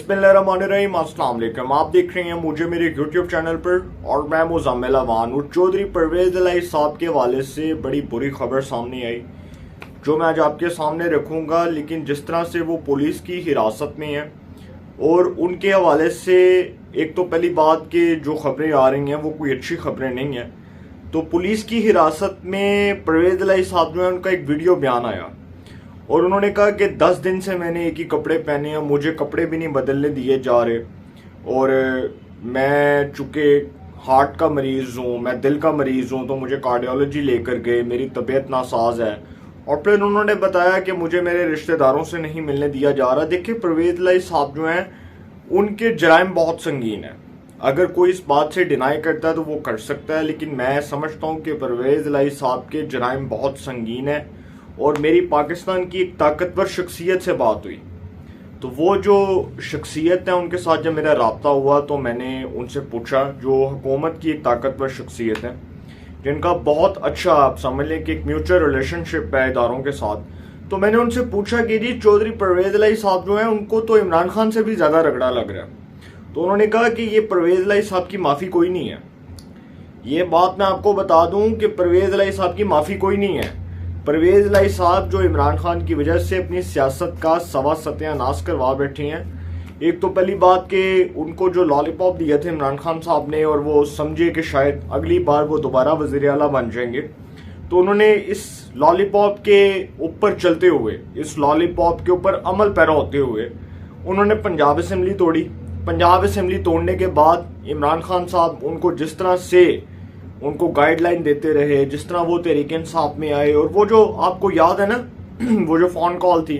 बिस्मिल्लाहिर्रहमानिर्रहीम, अस्सलाम वालेकुम। आप देख रहे हैं मुझे मेरे YouTube चैनल पर और मैं मुज़म्मिल अवान हूँ। चौधरी परवेज़ इलाही साहब के हवाले से बड़ी बुरी खबर सामने आई जो मैं आज आपके सामने रखूँगा। लेकिन जिस तरह से वो पुलिस की हिरासत में है और उनके हवाले से एक तो पहली बात कि जो खबरें आ रही हैं वो कोई अच्छी खबरें नहीं हैं। तो पुलिस की हिरासत में परवेज़ इलाही साहब जो है उनका एक वीडियो बयान आया और उन्होंने कहा कि 10 दिन से मैंने एक ही कपड़े पहने हैं, मुझे कपड़े भी नहीं बदलने दिए जा रहे और मैं चूँकि हार्ट का मरीज़ हूँ, मैं दिल का मरीज़ हूँ, तो मुझे कार्डियोलॉजी लेकर गए, मेरी तबीयत नासाज है। और फिर उन्होंने बताया कि मुझे मेरे रिश्तेदारों से नहीं मिलने दिया जा रहा। देखिए, परवेज़ इलाही साहब जो हैं उनके जराइम बहुत संगीन है। अगर कोई इस बात से डिनाई करता है तो वो कर सकता है, लेकिन मैं समझता हूँ कि परवेज़ इलाही साहब के जराइम बहुत संगीन है। और मेरी पाकिस्तान की एक ताकतवर शख्सियत से बात हुई तो वो जो शख्सियत है उनके साथ जब मेरा रब्ता हुआ तो मैंने उनसे पूछा, जो हुकूमत की एक ताकतवर शख्सियत है जिनका बहुत अच्छा आप समझ लें कि एक म्यूचुअल रिलेशनशिप है इदारों के साथ, तो मैंने उनसे पूछा कि जी चौधरी परवेज़ इलाही साहब जो हैं उनको तो इमरान खान से भी ज़्यादा रगड़ा लग रहा है। तो उन्होंने कहा कि ये परवेज़ इलाही साहब की माफ़ी कोई नहीं है। ये बात मैं आपको बता दूं कि परवेज़ इलाही साहब की माफ़ी कोई नहीं है। परवेज़ इलाही साहब जो इमरान खान की वजह से अपनी सियासत का सवा सत्यानाश करवा बैठे हैं। एक तो पहली बात कि उनको जो लॉलीपॉप दिए थे इमरान खान साहब ने और वो समझे कि शायद अगली बार वो दोबारा वज़ीर आला बन जाएंगे, तो उन्होंने इस लॉलीपॉप के ऊपर चलते हुए, इस लॉलीपॉप के ऊपर अमल पैरा होते हुए उन्होंने पंजाब असेंबली तोड़ी। पंजाब असेंबली तोड़ने के बाद इमरान खान साहब उनको जिस तरह से उनको गाइडलाइन देते रहे, जिस तरह वो तहरीक इंसाफ में आए, और वो जो आपको याद है ना वो जो फ़ोन कॉल थी,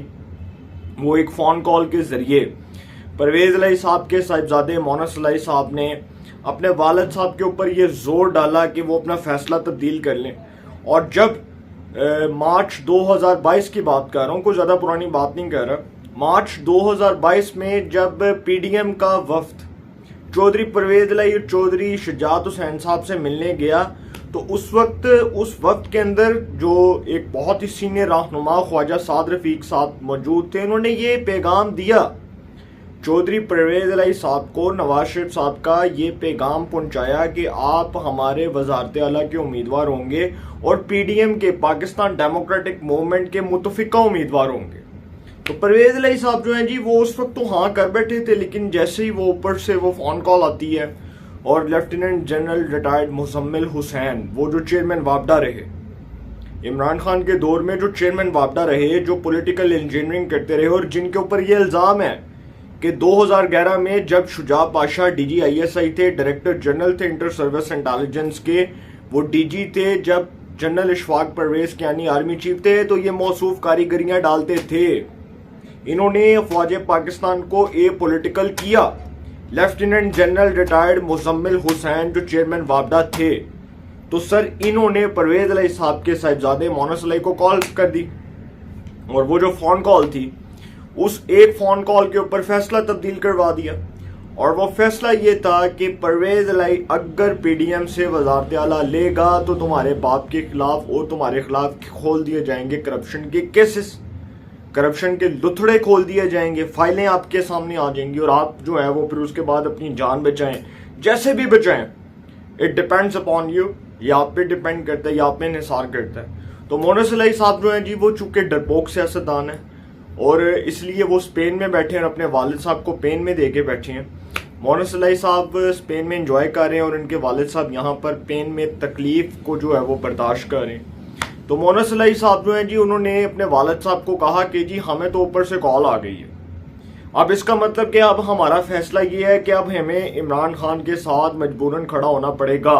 वो एक फ़ोन कॉल के ज़रिए परवेज़ इलाही साहब के साहिबजादे मोनस इलाही साहब ने अपने वालिद साहब के ऊपर ये जोर डाला कि वो अपना फैसला तब्दील कर लें। और जब मार्च 2022 की बात कर रहा हूँ, कोई ज़्यादा पुरानी बात नहीं कर रहा, मार्च 2022 में जब PDM का वफ्द चौधरी परवेज़ इलाही और चौधरी शुजात हुसैन साहब से मिलने गया, तो उस वक्त के अंदर जो एक बहुत ही सीनियर रहनुमा ख्वाजा साद रफीक साहब मौजूद थे, उन्होंने ये पैगाम दिया चौधरी परवेज़ इलाही साहब को, नवाज शरीफ साहब का ये पैगाम पहुंचाया कि आप हमारे वज़ारत आला के उम्मीदवार होंगे और PDM के पाकिस्तान डेमोक्रेटिक मूवमेंट के मुतफिका उम्मीदवार होंगे। तो परवेज़ इलाही साहब जो हैं जी वो उस वक्त तो हाँ कर बैठे थे, लेकिन जैसे ही वो ऊपर से वो फ़ोन कॉल आती है और lieutenant general retired Muzammil Hussain, वो जो चेयरमैन वापडा रहे इमरान खान के दौर में, जो चेयरमैन वापडा रहे, जो पॉलिटिकल इंजीनियरिंग करते रहे और जिनके ऊपर ये इल्ज़ाम है कि 2011 में जब शुजा पाशा DGISI थे, डायरेक्टर जनरल थे इंटर सर्विस इंटेलिजेंस के, वो DG थे जब जनरल इशफाक परवेज़ यानी आर्मी चीफ थे, तो ये मौसूफ कारीगरियाँ डालते थे। इन्होंने ख्वाज पाकिस्तान को पॉलिटिकल किया। Lieutenant general retired Muzammil Hussain जो चेयरमैन वापडा थे, तो सर इन्होंने परवेज़ इलाही साहब के साहिबजादे मोनस इलाही को कॉल कर दी और वो जो फ़ोन कॉल थी उस एक फ़ोन कॉल के ऊपर फैसला तब्दील करवा दिया। और वो फैसला ये था कि परवेज़ इलाही अगर PDM से वज़ारत आला लेगा तो तुम्हारे बाप के खिलाफ और तुम्हारे खिलाफ खोल दिए जाएंगे करप्शन के केसेस, करप्शन के लुथड़े खोल दिए जाएंगे, फाइलें आपके सामने आ जाएंगी और आप जो है वो फिर उसके बाद अपनी जान बचाएं, जैसे भी बचाएं। इट डिपेंड्स अपॉन यू, ये आप पे डिपेंड करता है, ये आप पे निसार करता है। तो मोनस इलाही साहब जो हैं जी वो चूँकि डरपोक सियासतदान है और इसलिए वो स्पेन में बैठे हैं और अपने वालिद साहब को पेन में दे के बैठे हैं। मोनस इलाही साहब स्पेन में इंजॉय कर रहे हैं और इनके वालिद साहब यहाँ पर पेन में तकलीफ को जो है वो बर्दाश्त कर रहे हैं। तो मोनस इलाही साहब जो हैं जी उन्होंने अपने वालिद साहब को कहा कि जी हमें तो ऊपर से कॉल आ गई है, अब इसका मतलब कि अब हमारा फैसला ये है कि अब हमें इमरान खान के साथ मजबूरन खड़ा होना पड़ेगा।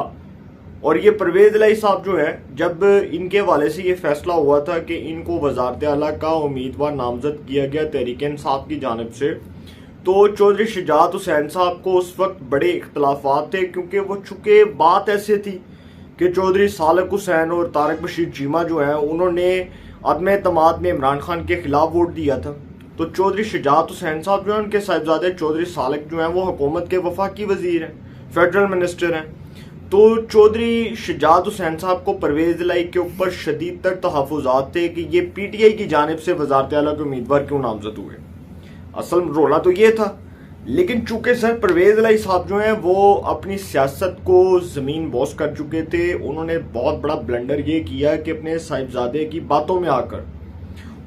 और ये परवेज़ इलाही साहब जो है, जब इनके वाले से ये फैसला हुआ था कि इनको वज़ारत आला का उम्मीदवार नामजद किया गया तहरीक इंसाफ की जानिब से, तो चौधरी शुजात हुसैन साहब को उस वक्त बड़े इख्तलाफात थे, क्योंकि वो चूँकि बात ऐसे थी कि चौधरी सालक हुसैन और तारक बशीर चीमा जो है उन्होंने अदम एतमाद में इमरान खान के खिलाफ वोट दिया था। तो चौधरी शुजात हुसैन साहब जो है उनके साहिबजादे चौधरी सालक जो हैं वो हुकूमत के वफाकी वजीर हैं, फेडरल मिनिस्टर हैं। तो चौधरी शुजात हुसैन साहब को परवेज़ इलाही के ऊपर शदीद तर तहफ़्फ़ुज़ात थे कि ये PTI की जानिब से वज़ारत आला के उम्मीदवार क्यों नामजद हुए। असल रोला तो ये था लेकिन चूंकि सर परवेज इलाही साहब जो हैं वो अपनी सियासत को ज़मीन बोस कर चुके थे, उन्होंने बहुत बड़ा ब्लंडर ये किया कि अपने साहिबजादे की बातों में आकर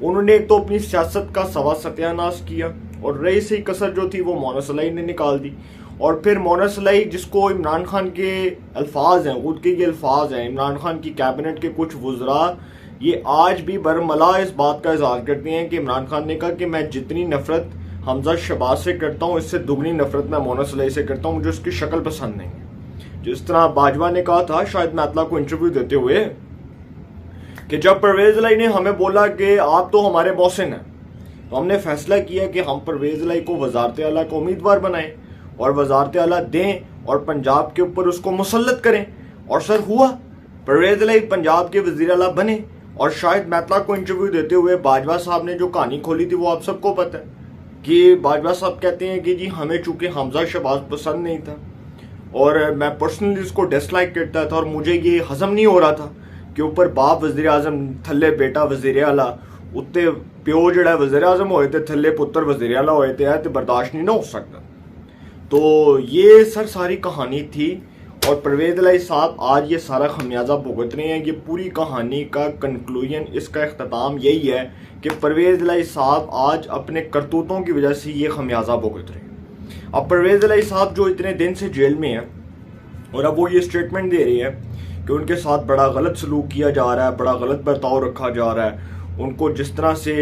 उन्होंने एक तो अपनी सियासत का सवा सत्यानाश किया और रही सही कसर जो थी वो मोनस इलाही ने निकाल दी। और फिर मोनस इलाही जिसको इमरान खान के अल्फाज हैं, उनके ये अल्फाज हैं, इमरान खान की कैबिनेट के कुछ वज़रा ये आज भी बरमला इस बात का इजहार करते हैं कि इमरान खान ने कहा कि मैं जितनी नफरत हमजा शहबाज से करता हूँ इससे दुगनी नफरत मैं मोनस इलाही से करता हूँ, मुझे उसकी शक्ल पसंद नहीं है। जिस तरह बाजवा ने कहा था शायद मैतला को इंटरव्यू देते हुए कि जब परवेज इलाही ने हमें बोला कि आप तो हमारे मोहसिन हैं, तो हमने फैसला किया कि हम परवेज इलाही को वजारत आला का उम्मीदवार बनाएं और वजारत आला दें और पंजाब के ऊपर उसको मुसल्लत करें। और सर हुआ, परवेज इलाही पंजाब के वजीर आला बने। और शायद मैतला को इंटरव्यू देते हुए बाजवा साहब ने जो कहानी खोली थी वो आप सबको पता है कि बाजवा साहब कहते हैं कि जी हमें चूंकि हमजा शहबाज पसंद नहीं था और मैं पर्सनली इसको डिसलाइक करता था और मुझे ये हजम नहीं हो रहा था कि ऊपर बाप वजीर आजम थल्ले बेटा वजीर आला, उत्ते प्यो जड़ा वजीर आजम होए थे थल्ले पुत्र वजीर आला होए थे, तो बर्दाश्त नहीं ना हो सकता। तो ये सर सारी कहानी थी और परवेज इलाही साहब आज ये सारा खमियाजा भुगत रहे हैं। ये पूरी कहानी का कंक्लूजन, इसका इख्तिताम यही है कि परवेज इलाही साहब आज अपने करतूतों की वजह से ये खमियाजा भुगत रहे हैं। अब परवेज इलाही साहब जो इतने दिन से जेल में है और अब वो ये स्टेटमेंट दे रही है कि उनके साथ बड़ा गलत सलूक किया जा रहा है, बड़ा गलत बर्ताव रखा जा रहा है, उनको जिस तरह से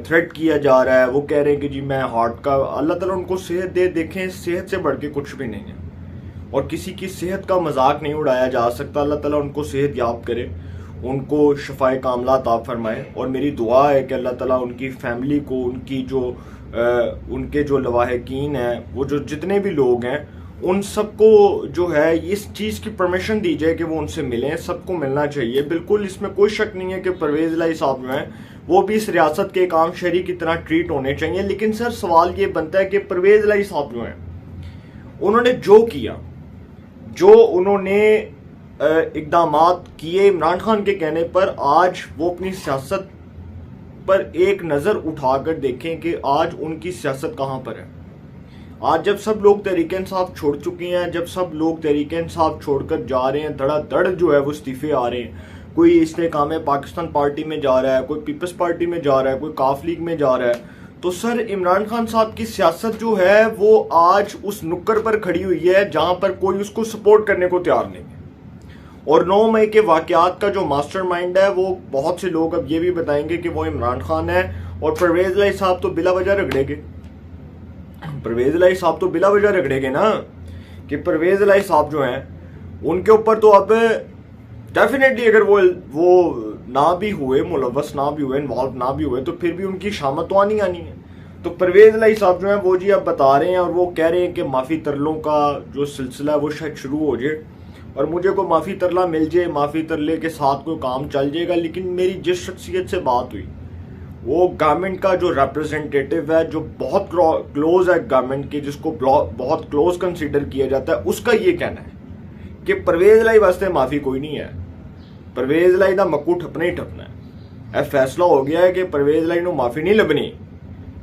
थ्रेट किया जा रहा है। वो कह रहे हैं कि जी मैं हार्ट का, अल्लाह ताला उनको सेहत दे। देखें सेहत से बढ़ के कुछ भी नहीं है और किसी की सेहत का मजाक नहीं उड़ाया जा सकता। अल्लाह ताला उनको सेहत याब करे, उनको शफाए कामला अता फरमाए। और मेरी दुआ है कि अल्लाह ताला उनकी फैमिली को, उनके जो लवाहकीन हैं, वो जो जितने भी लोग हैं, उन सबको जो है इस चीज़ की परमिशन दी जाए कि वो उनसे मिलें। सबको मिलना चाहिए, बिल्कुल इसमें कोई शक नहीं है कि परवेज इलाही साहब जो हैं वो भी इस रियासत के एक आम शहरी की तरह ट्रीट होने चाहिए। लेकिन सर सवाल ये बनता है कि परवेज इलाही साहब जो हैं उन्होंने जो किया, जो उन्होंने इक़दामात किए इमरान खान के कहने पर, आज वो अपनी सियासत पर एक नज़र उठाकर देखें कि आज उनकी सियासत कहाँ पर है। आज जब सब लोग तहरीक इंसाफ छोड़ चुके हैं, जब सब लोग तहरीक इंसाफ छोड़कर जा रहे हैं, धड़ाधड़ जो है वो इस्तीफे आ रहे हैं। कोई इस्तेकाम पाकिस्तान पार्टी में जा रहा है, कोई पीपल्स पार्टी में जा रहा है, कोई काफ लीग में जा रहा है। तो सर इमरान खान साहब की सियासत जो है वो आज उस नुक्कर पर खड़ी हुई है जहां पर कोई उसको सपोर्ट करने को तैयार नहीं है। और 9 मई के वाकयात का जो मास्टरमाइंड है वो बहुत से लोग अब ये भी बताएंगे कि वो इमरान खान है। और परवेज इलाही साहब तो बिला वजह रगड़ेंगे, परवेज इलाही साहब तो बिला वजह रगड़ेंगे ना, कि परवेज इलाही साहब जो हैं उनके ऊपर तो अब डेफिनेटली अगर वो ना भी हुए, मुलव्वस ना भी हुए, इन्वॉल्व ना भी हुए, तो फिर भी उनकी शामत तो आनी आनी है। तो परवेज इलाही साहब जो हैं वो जी अब बता रहे हैं और वो कह रहे हैं कि माफ़ी तरलों का जो सिलसिला है वो शायद शुरू हो जाए और मुझे कोई माफ़ी तरला मिल जाए, माफ़ी तरले के साथ कोई काम चल जाएगा। लेकिन मेरी जिस शख्सियत से बात हुई वो गवर्नमेंट का जो रिप्रेजेंटेटिव है, जो बहुत क्लोज है गवर्नमेंट के, जिसको बहुत क्लोज कंसीडर किया जाता है, उसका ये कहना है कि परवेज इलाही वास्ते माफ़ी कोई नहीं है, परवेज इलाही का मक्कू ठपना ही ठपना है। फैसला हो गया है कि परवेज इलाही को माफ़ी नहीं लबनी।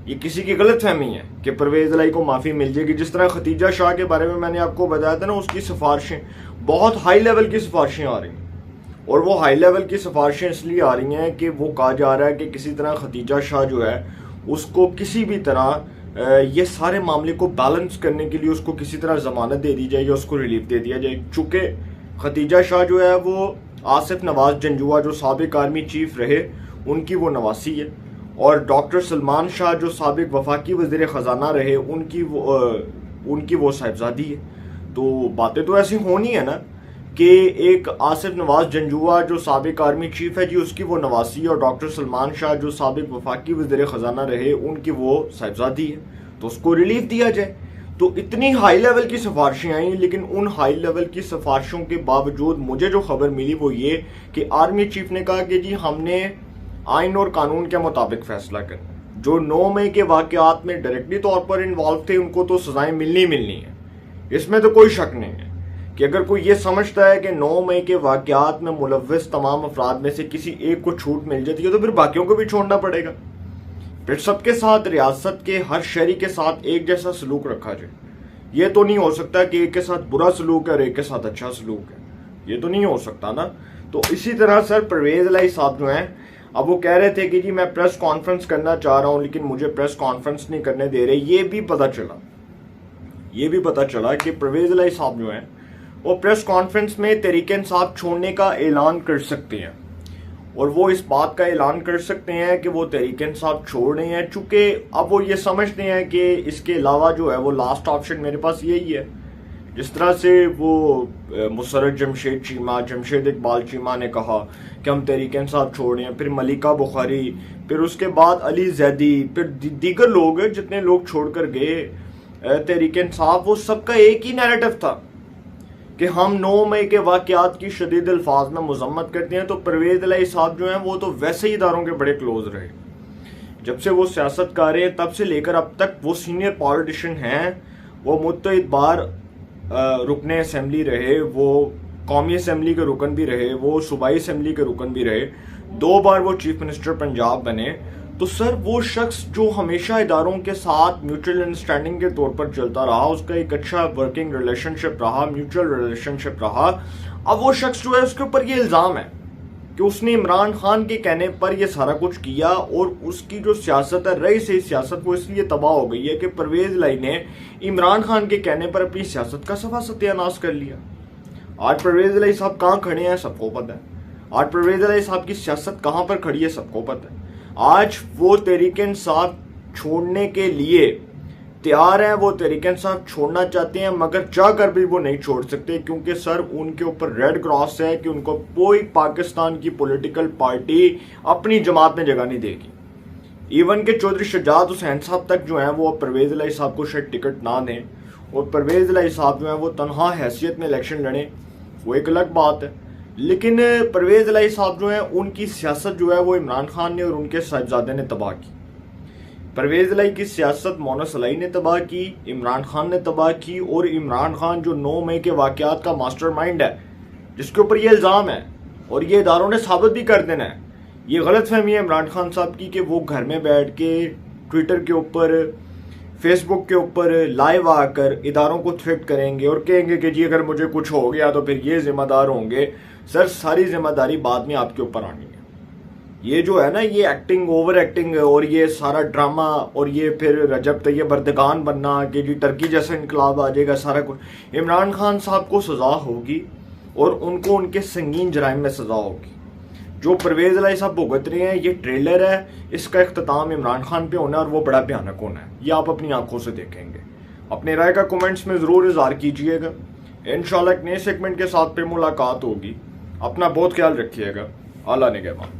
ये किसी की गलत फहमी है कि परवेज इलाही को माफ़ी मिल जाएगी। जिस तरह खतीजा शाह के बारे में मैंने आपको बताया था ना, उसकी सिफारिशें बहुत हाई लेवल की सिफारिशें आ रही हैं और वो हाई लेवल की सिफारिशें इसलिए आ रही हैं कि वो कहा जा रहा है कि किसी तरह खतीजा शाह जो है उसको किसी भी तरह ये सारे मामले को बैलेंस करने के लिए उसको किसी तरह जमानत दे दी जाए या उसको रिलीफ दे दिया जाए। चूँकि खतीजा शाह जो है वो आसिफ नवाज जंजुआ जो साबिक आर्मी चीफ रहे उनकी वो नवासी है और डॉक्टर सलमान शाह जो साबिक वफाकी वज़ीर ख़जाना रहे उनकी वो साहिबजादी है। तो बातें तो ऐसी होनी है ना कि एक आसिफ नवाज जंजुआ जो साबिक आर्मी चीफ है जी उसकी वो नवासी और डॉक्टर सलमान शाह जो साबिक वफाकी वज़ीर ख़जाना रहे उनकी वो साहिबजादी है, तो उसको रिलीफ दिया जाए। तो इतनी हाई लेवल की सिफारिशें आई, लेकिन उन हाई लेवल की सिफारिशों के बावजूद मुझे जो खबर मिली वो ये कि आर्मी चीफ ने कहा कि जी हमने आइन और कानून के मुताबिक फैसला करना। जो 9 मई के वाकयात में डायरेक्टली तौर पर इन्वॉल्व थे उनको तो सजाएं मिलनी है, इसमें तो कोई शक नहीं है कि अगर कोई ये समझता है कि 9 मई के वाकयात में मुलव्वस तमाम अफराद में से किसी एक को छूट मिल जाती है तो फिर बाकियों को भी छोड़ना पड़ेगा। फिर सबके साथ, रियासत के हर शहरी के साथ एक जैसा सलूक रखा जाए। ये तो नहीं हो सकता कि एक के साथ बुरा सलूक है और एक के साथ अच्छा सलूक है, ये तो नहीं हो सकता ना। तो इसी तरह सर परवेज इलाही साहब जो हैं, अब वो कह रहे थे कि जी मैं प्रेस कॉन्फ्रेंस करना चाह रहा हूं लेकिन मुझे प्रेस कॉन्फ्रेंस नहीं करने दे रहे। ये भी पता चला कि परवेज इलाही साहब जो हैं वो प्रेस कॉन्फ्रेंस में तहरीक इंसाफ छोड़ने का ऐलान कर सकते हैं, और वो इस बात का ऐलान कर सकते हैं कि वो तहरीक इंसाफ छोड़ रहे हैं, चूंकि अब वो ये समझते हैं कि इसके अलावा जो है वो लास्ट ऑप्शन मेरे पास यही है। जिस तरह से वो मुसर्रत जमशेद इकबाल चीमा ने कहा कि हम तहरीक इंसाफ छोड़ रहे हैं, फिर मलिका बुखारी, फिर उसके बाद अली जैदी, फिर दीगर लोग जितने लोग छोड़कर गए तहरीक इंसाफ, वो सबका एक ही नैरेटिव था कि हम 9 मई के वाकयात की शदीद अल्फाज में मजम्मत करते हैं। तो परवेज इलाही साहब जो हैं वो तो वैसे ही इदारों के बड़े क्लोज रहे, जब से वो सियासत कर रहे हैं तब से लेकर अब तक वो सीनियर पॉलिटिशियन हैं। वो मुत्तहिद बार रुकने असम्बली रहे, वो कौमी असम्बली के रुकन भी रहे, वो सूबाई असम्बली के रुकन भी रहे, 2 बार वो चीफ मिनिस्टर पंजाब बने। तो सर वो शख्स जो हमेशा इदारों के साथ म्यूचुअल अंडरस्टैंडिंग के तौर पर चलता रहा, उसका एक अच्छा वर्किंग रिलेशनशिप रहा, म्यूचुअल रिलेशनशिप रहा, अब वो शख्स जो है उसके ऊपर ये इल्ज़ाम है कि उसने इमरान खान के कहने पर यह सारा कुछ किया, और उसकी जो सियासत है, रही सही सियासत, वो इसलिए तबाह हो गई है कि परवेज इलाही ने इमरान खान के कहने पर अपनी सियासत का सफा सत्यानाश कर लिया। आज परवेज इलाही साहब कहाँ खड़े हैं सबको पता है। आज परवेज इलाही साहब की सियासत कहाँ पर खड़ी है सबको पता है। आज वो तहरीक इंसाफ छोड़ने के लिए तैयार हैं, वो तहरीक इंसाफ छोड़ना चाहते हैं, मगर चाहकर भी वो नहीं छोड़ सकते, क्योंकि सर उनके ऊपर रेड क्रॉस है कि उनको कोई पाकिस्तान की पॉलिटिकल पार्टी अपनी जमात में जगह नहीं देगी। इवन के चौधरी शजात हुसैन साहब तक जो है वो परवेज इलाही साहब को शायद टिकट ना दें, और परवेज इलाही साहब जो है वो तनहा हैसियत में इलेक्शन लड़ें, वो एक अलग बात है। लेकिन परवेज इलाही साहब जो है उनकी सियासत जो है वो इमरान खान ने और उनके साहिबजादे ने तबाह की। परवेज इलाही की सियासत मोना सलाई ने तबाह की, इमरान खान ने तबाह की, और इमरान खान जो 9 मई के वाकयात का मास्टरमाइंड है, जिसके ऊपर ये इल्ज़ाम है और ये इदारों ने साबित भी कर देना है, ये गलत फहमी है इमरान खान साहब की कि वो घर में बैठ के ट्विटर के ऊपर, फेसबुक के ऊपर लाइव आकर इदारों को थ्रेट करेंगे और कहेंगे कि जी अगर मुझे कुछ हो गया तो फिर ये जिम्मेदार होंगे। सर सारी जिम्मेदारी बाद में आपके ऊपर आनी है। ये जो है ना, ये एक्टिंग, ओवर एक्टिंग और ये सारा ड्रामा, और ये फिर रजब तैयब अर्दगान बनना कि जी टर्की जैसा इनकलाब आ जाएगा, सारा कुछ इमरान खान साहब को सजा होगी और उनको उनके संगीन जराइम में सजा होगी। जो परवेज इलाही साहब भुगत रहे हैं, ये ट्रेलर है, इसका इख्तिताम इमरान खान पे होना है और वो बड़ा भयानक होना है। ये आप अपनी आंखों से देखेंगे। अपनी राय का कमेंट्स में ज़रूर इज़हार कीजिएगा। इंशाल्लाह एक नए सेगमेंट के साथ फिर मुलाकात होगी। अपना बहुत ख्याल रखिएगा। आला निगहबान।